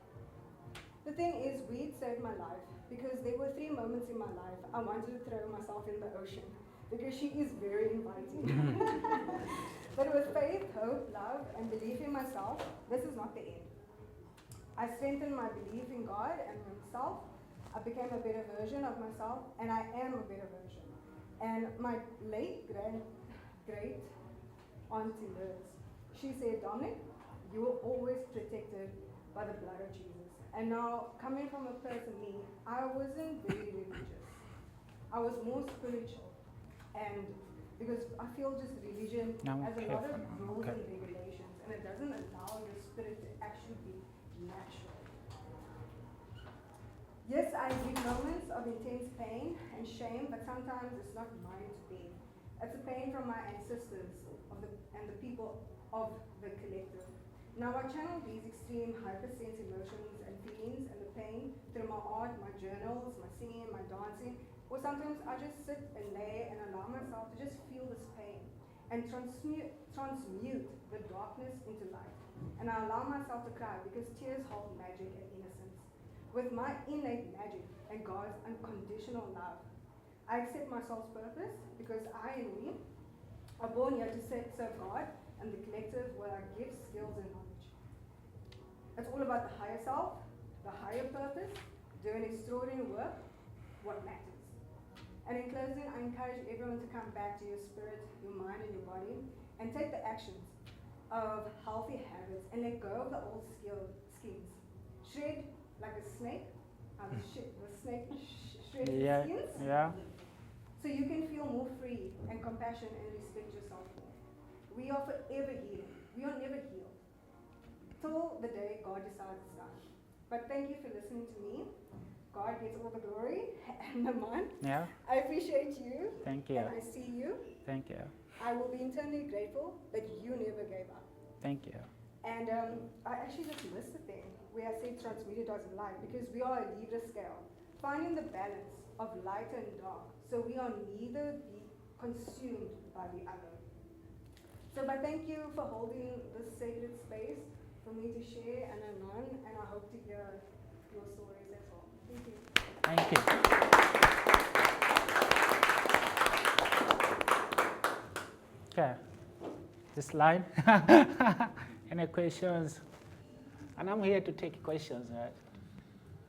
The thing is, weed saved my life because there were 3 moments in my life I wanted to throw myself in the ocean because she is very inviting. But with faith, hope, love, and belief in myself, this is not the end. I strengthened my belief in God and myself. I became a better version of myself, and I am a better version. And my late great auntie Liz, she said, Dominic, you were always protected by the blood of Jesus. And now, coming from a person, me, I wasn't very religious. I was more spiritual. And because I feel just religion has a lot of rules and regulations, and it doesn't allow your spirit to actually be natural. Yes, I get moments of intense pain and shame, but sometimes it's not mine to bear. It's a pain from my ancestors and the people of the collective. Now I channel these extreme hypersense emotions and feelings and the pain through my art, my journals, my singing, my dancing, or sometimes I just sit and lay and allow myself to just feel this pain and transmute the darkness into light. And I allow myself to cry because tears hold magic and innocence. With my innate magic and God's unconditional love, I accept my soul's purpose because I and we are born here to serve God and the collective with our gifts, skills, and knowledge. It's all about the higher self, the higher purpose, doing extraordinary work, what matters. And in closing, I encourage everyone to come back to your spirit, your mind, and your body, and take the actions of healthy habits and let go of the old schemes. Shred like a snake, the snake shreds skins. Yeah. So you can feel more free and compassion and respect yourself more. We are forever healing. We are never healed. Till the day God decides it's done. But thank you for listening to me. God gets all the glory and the man. Yeah. I appreciate you. Thank you. And I see you. Thank you. I will be eternally grateful that you never gave up. Thank you. And I actually just missed the thing where I said transmuted as light because we are a Libra scale. Finding the balance of light and dark so we are neither be consumed by the other. So but thank you for holding this sacred space for me to share and learn, and I hope to hear your stories as well. Thank you. Thank you. Okay. This line. Any questions? And I'm here to take questions, right?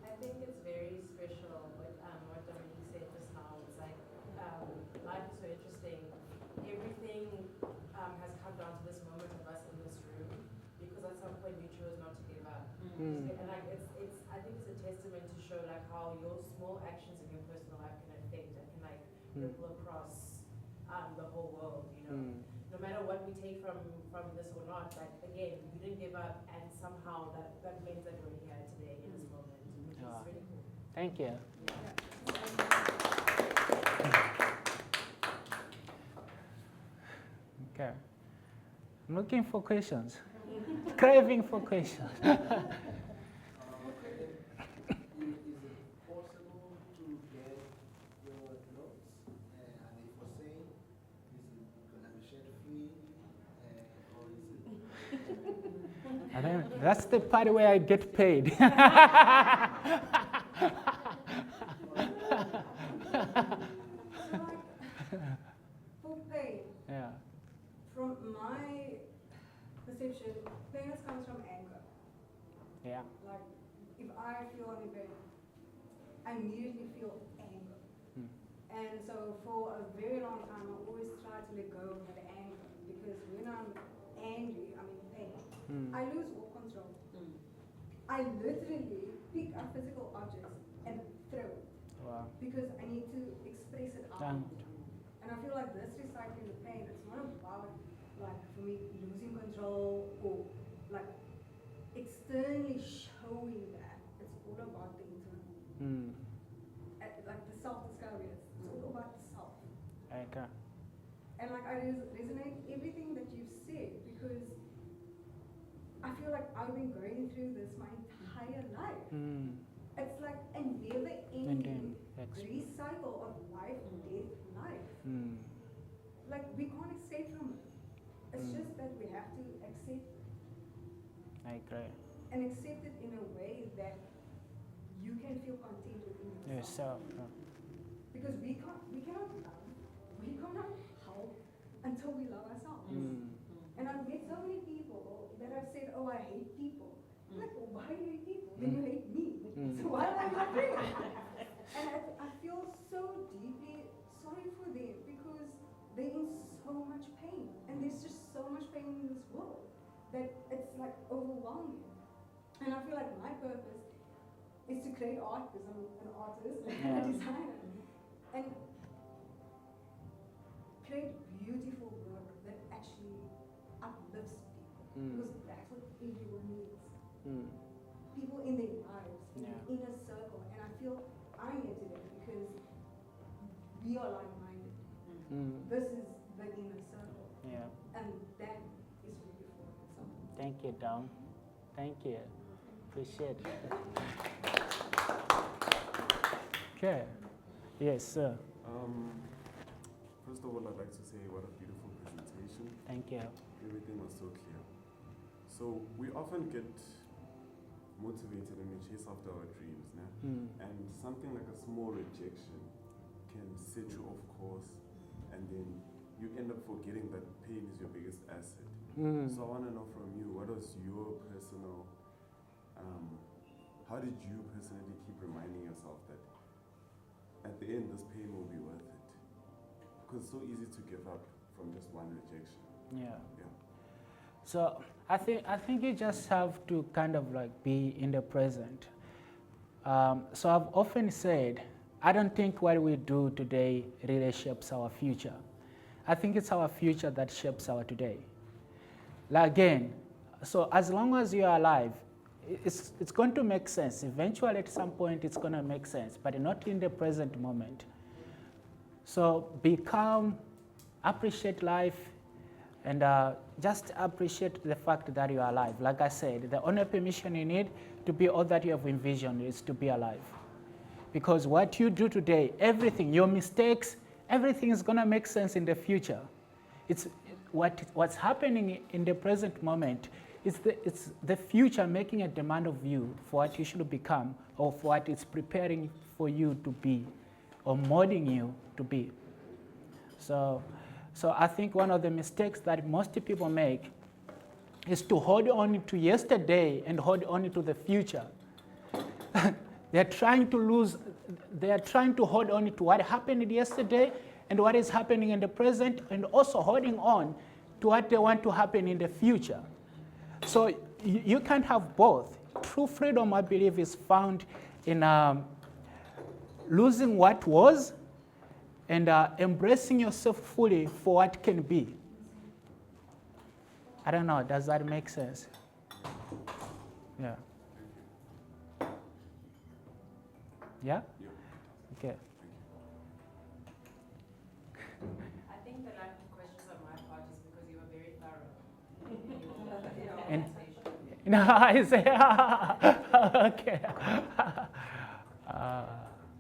I think it's very special what Dominique said just now. It's like life is so interesting. Everything has come down to this moment of us in this room because at some point we chose not to give up. And like I think it's a testament to show like how your small actions in your personal life can affect and can like ripple across the whole world, you know. No matter what we take from this or not, like again, you didn't give up, and somehow that means that we're here today in this moment, which is really cool. Thank you. Okay. I'm looking for questions. Craving for questions. Is it possible to get your notes? And if you're saying, is it going to be shared free? Or is it? I think that's the part where I get paid. So like, for pain, Yeah. from my perception, pain comes from anger. Yeah. Like, if I feel I'm in pain, I immediately feel anger. And so for a very long time, I always try to let go of that anger, because when I'm angry, I'm in pain. I lose all control. I literally pick up physical objects and throw it, Wow. because I need to express it out. Done. And I feel like this recycling the pain, it's not about, like, for me, losing control or, like, externally showing that. It's all about the internal. Like, the self-discovery, it's all about the self. Okay. And, like, I resonate everything that you've said, because I feel like I've been going through this my entire life. It's like a never-ending recycle of life, death, life. Like, we can't escape from it. It's just that we have to accept it. I agree. And accept it in a way that you can feel content within yourself. Yourself. Because we cannot help until we love ourselves. And I've met so many people that have said, oh, I hate people. I'm like, well, why do you hate people? Then you hate me. So why am I not doing it? And I feel so deeply sorry for them, because they're in so much pain. And there's just so much pain in this world that it's like overwhelming. And I feel like my purpose is to create art, because I'm an artist and a designer. And create beautiful work that actually uplifts people. Because that's what everyone needs. People in their lives, in the inner circle. And I feel I'm here today because we are like-minded. This is the inner circle. Yeah. And that is beautiful. So, Thank you, Dom. Thank you. Appreciate it. Okay. Yes, sir. First of all, I'd like to say what a beautiful presentation. Thank you. Everything was so clear. So we often get motivated and we chase after our dreams, nah? And something like a small rejection can set you off course, and then you end up forgetting that pain is your biggest asset. So I want to know from you, what was your personal, how did you personally keep reminding yourself that at the end this pain will be worth it? Because it's so easy to give up from just one rejection. Yeah. Yeah. So I think you just have to kind of like be in the present. So I've often said, I don't think what we do today really shapes our future. I think it's our future that shapes our today. Like again, so as long as you are alive, it's going to make sense. Eventually at some point it's going to make sense, but not in the present moment. So be calm, appreciate life, and just appreciate the fact that you are alive. Like I said, the only permission you need to be all that you have envisioned is to be alive. Because what you do today, everything, your mistakes, everything is going to make sense in the future. It's what's happening in the present moment. It's the future making a demand of you for what you should become, or for what it's preparing for you to be, or molding you to be. So I think one of the mistakes that most people make is to hold on to yesterday and hold on to the future. They're trying to hold on to what happened yesterday and what is happening in the present, and also holding on to what they want to happen in the future. So you can't have both. true freedom, I believe, is found in losing what was and embracing yourself fully for what can be. I don't know, does that make sense? Yeah. Yeah? Yeah. Okay. I think the lack of questions on my part is because you were very thorough in your And- presentation. No, I say, okay.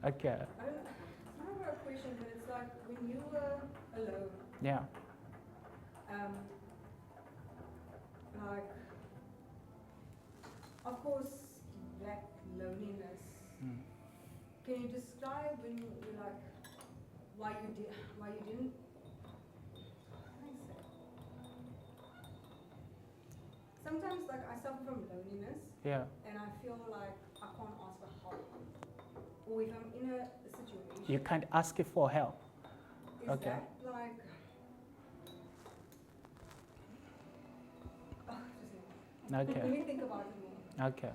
Okay. I don't have a question, but it's like when you were alone, Yeah. like, of course, that loneliness. Mm. Can you describe when you like why you didn't? How do I say? Sometimes, like, I suffer from loneliness, Yeah. and I feel like I can't ask for help. Or if I'm in a situation, You can't ask for help. is okay. that like? Oh, just Okay. let me think about it more. Okay.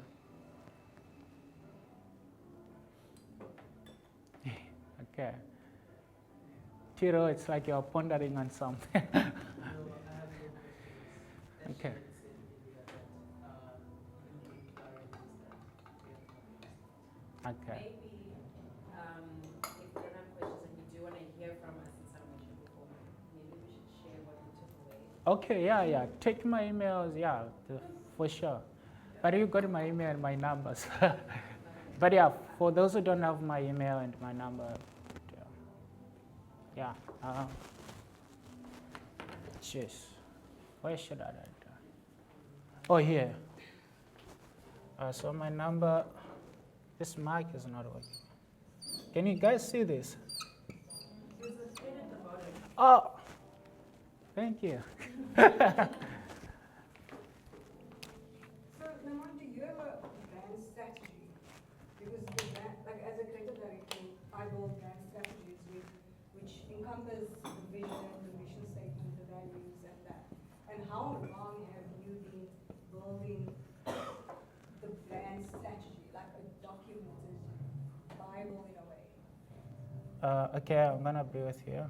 Okay. Tiro, it's like you're pondering on something. Okay. Okay. Maybe if we don't have questions and you do want to hear from us in some way, shape, or form, maybe we should share what we took away. Okay, yeah. Take my emails, yeah, for sure. But you got my email and my numbers. But yeah, for those who don't have my email and my number, yeah. Jeez. Where should I write that? Oh, here. So my number, this mic is not working. Can you guys see this? There's a thread at the bottom. Oh, thank you. So, Namon, do you have a brand strategy? Because the brand, like as a creative director, I build brand strategies which encompass the vision, the mission statement, the values, and that. And how long have you been building the brand strategy, like a documented Bible in a way? Okay, I'm gonna be with you.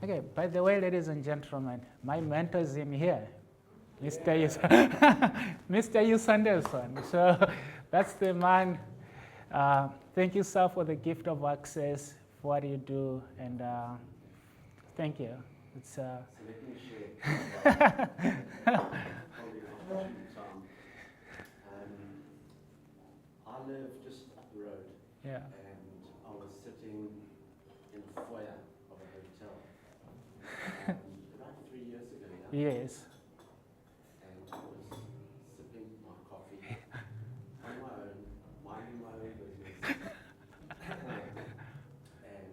Okay, by the way, ladies and gentlemen, my mentor is in here, Mr. Mr. Yus Anderson. So that's the man. Thank you, sir, for the gift of access, for what you do, and thank you. It's, So let me share. Probably an opportune time. I live just up the road, yeah, and I was sitting in the foyer of a hotel about 3 years ago now. yes, And I was sipping my coffee on my own, minding my own business, and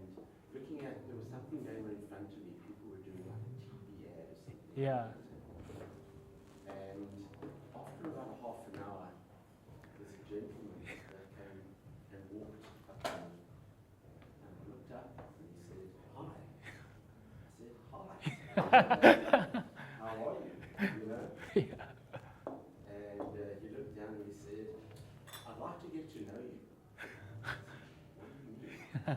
looking at, there was something going on in front of me. People were doing like a TV ad or something. yeah, And after about half an hour, this gentleman that came and walked up to me and looked up and he said, "Hi." I said, "Hi." How are you? You know? yeah, And he looked down and he said, "I'd like to get to know you." I said, "What do you mean?" "I'd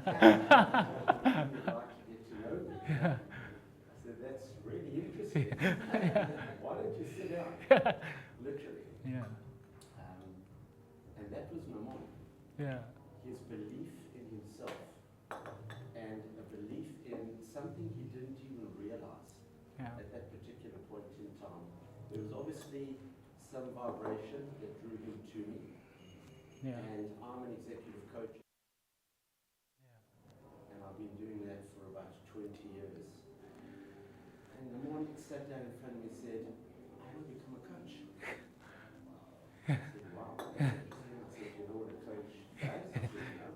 like to get to know you." I said, "That's really interesting. Why don't you sit down?" Literally. yeah, And that was Namon. yeah, His belief in himself and a belief in something he didn't even realize yeah, at that particular point in time. There was obviously some vibration that drew him to me, yeah, and I'm an executive coach, and I've been doing that for about 20 years. And Namon sat down in front of me and said, "I want to become a coach." I said, "Wow, that's interesting." I said, "You know what a coach does?" He said, "No."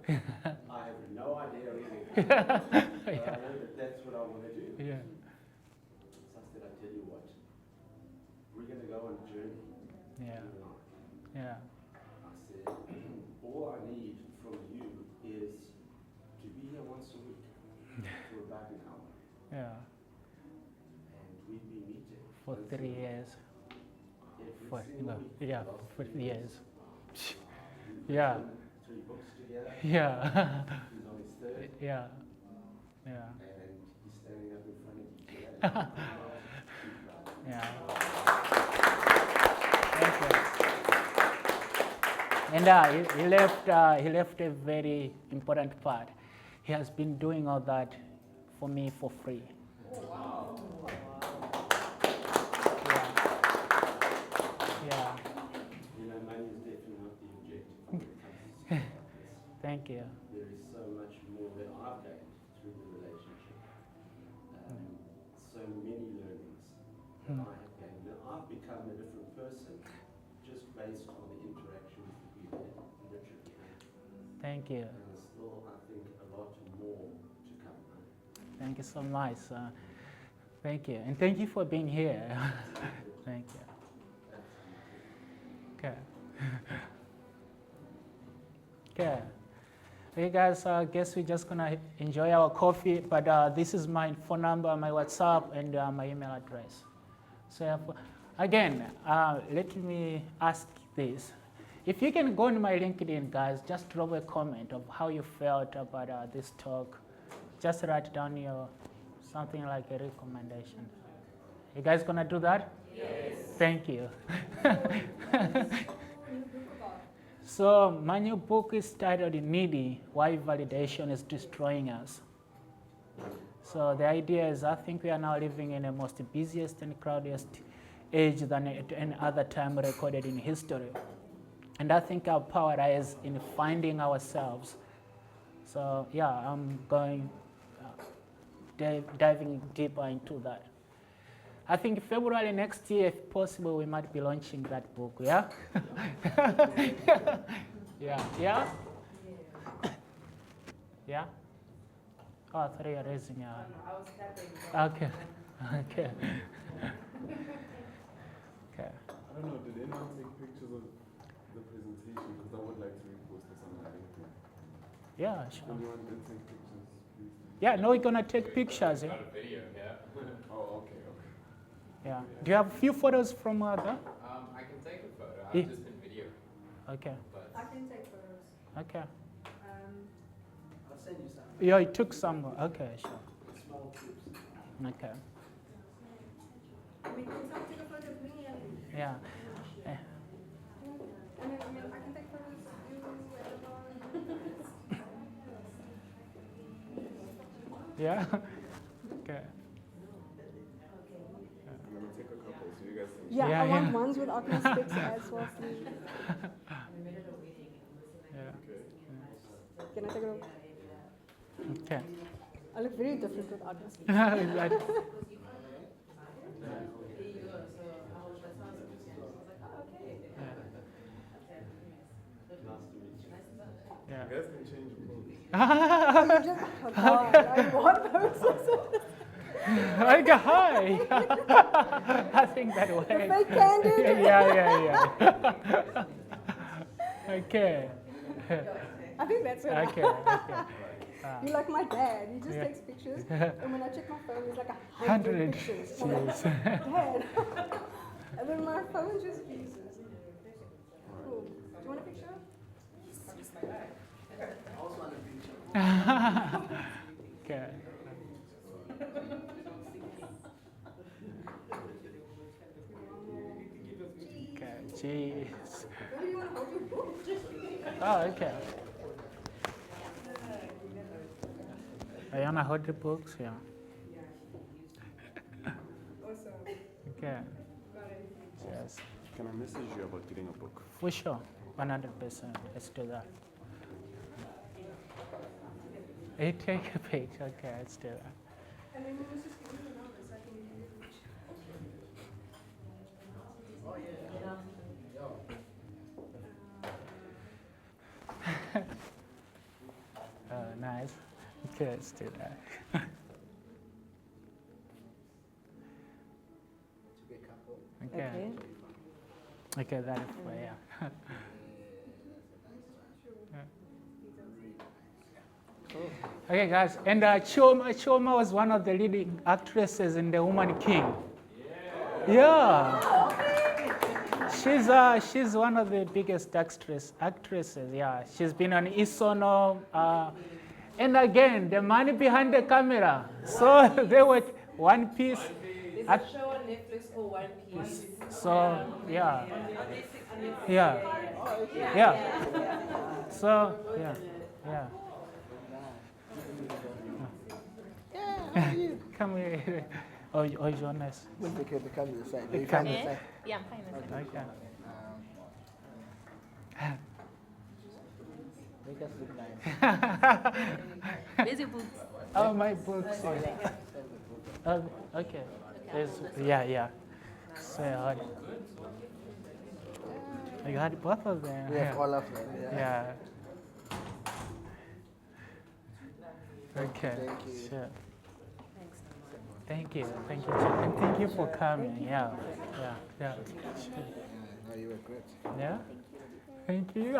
I have no idea really. But I know that that's what I want to do. yeah, So I said, "I tell you what, we're going to go on a journey." yeah, you and I. yeah, I said, 3 years. Every single week Yeah, for the last 4 3 years. We've Yeah. written 3 books together. Yeah. He's on his third, Yeah. Yeah. and he's standing up in front of you today. Yeah. Thank you. And he left a very important part. He has been doing all that for me for free. Yeah. You know, money is definitely not the objective when it comes to this. Thank you. There is so much more that I've gained through the relationship. So many learnings that I have gained. Now, I've become a different person just based on the interactions that we've had, literally. Thank you. And there's still, I think, a lot more to come. Thank you so much. Thank you. And thank you for being here. Thank you. Okay. Okay. Hey guys, I guess we're just gonna enjoy our coffee, but this is my phone number, my WhatsApp, and my email address. So again, let me ask this. If you can go on my LinkedIn, guys, just drop a comment of how you felt about this talk. Just write down your something like a recommendation. You guys gonna do that? Yes. Thank you. So my new book is titled Needy, Why Validation is Destroying Us. So the idea is I think we are now living in the most busiest and crowded age than at any other time recorded in history. And I think our power lies in finding ourselves. So yeah, I'm going diving deeper into that. I think February next year, if possible, we might be launching that book, yeah? Yeah, yeah? Yeah? Oh, I thought you were raising your hand. I was tapping. Okay, okay. Okay. I don't know, did anyone take pictures of the presentation? Because I would like to repost this on my LinkedIn. Yeah, sure. Anyone did take pictures, please? Yeah, no, we're gonna take pictures, yeah? Got a video, yeah. Oh, okay. Yeah. Do you have a few photos from there? I can take a photo. I've Yeah. just been video. Okay, But I can take photos. okay. I'll send you some Yeah, you took some, okay, sure. small clips. Okay, I mean, can someone take a photo of me and yeah. I mean, I can take photos of you, everyone. Yeah? Okay. I'm going to take a couple so you guys can Yeah, Yeah, I want yeah. ones with Oculus sticks as well, please. Yeah. Can I take it? Okay. I look very different with Oculus sticks. Right. Yeah. You guys can change your pose. Oh God, I want those. Like a hi. I think that works. The fake candid. Yeah. Okay. I think that's it. Okay. You're like my dad. He just Yeah. takes pictures, and when I check my phone, it's like 100 100. pictures. I'm like, Jeez. Dad. And then my phone just uses. Cool. Do you want a picture? I also want a picture. Okay. Okay. Jeez. Maybe you want to hold your book? Oh, okay. Ayana, hold the books, yeah. Awesome. Okay. Got it. Yes. Can I message you about getting a book? For sure. 100%. Let's do that. Hey, take a picture. Okay, let's do that. And then you must just give me the number so I can give you the picture. Oh, yeah. Oh, nice. Okay, let's do that. To be a couple. Okay. Okay, that is for yeah. Okay, guys, and Choma was one of the leading actresses in The Woman King. Yeah. She's one of the biggest actresses. Yeah, she's been on Isono, and again the money behind the camera. So they were One Piece. There's a show on Netflix called One Piece. So yeah, yeah, yeah. So yeah, yeah. Come here. Oh, Jonas. Look at the camera side. The The camera. camera side. Yeah, I'm fine. Okay. Make us look nice. Where's your boots? Oh, my books. Okay. Yeah. So you had both of them. We have all of them. Yeah. Okay. Thank you. Sure. Thank you. And thank you for coming. Yeah. Sure. No, you were great. Yeah. Thank you.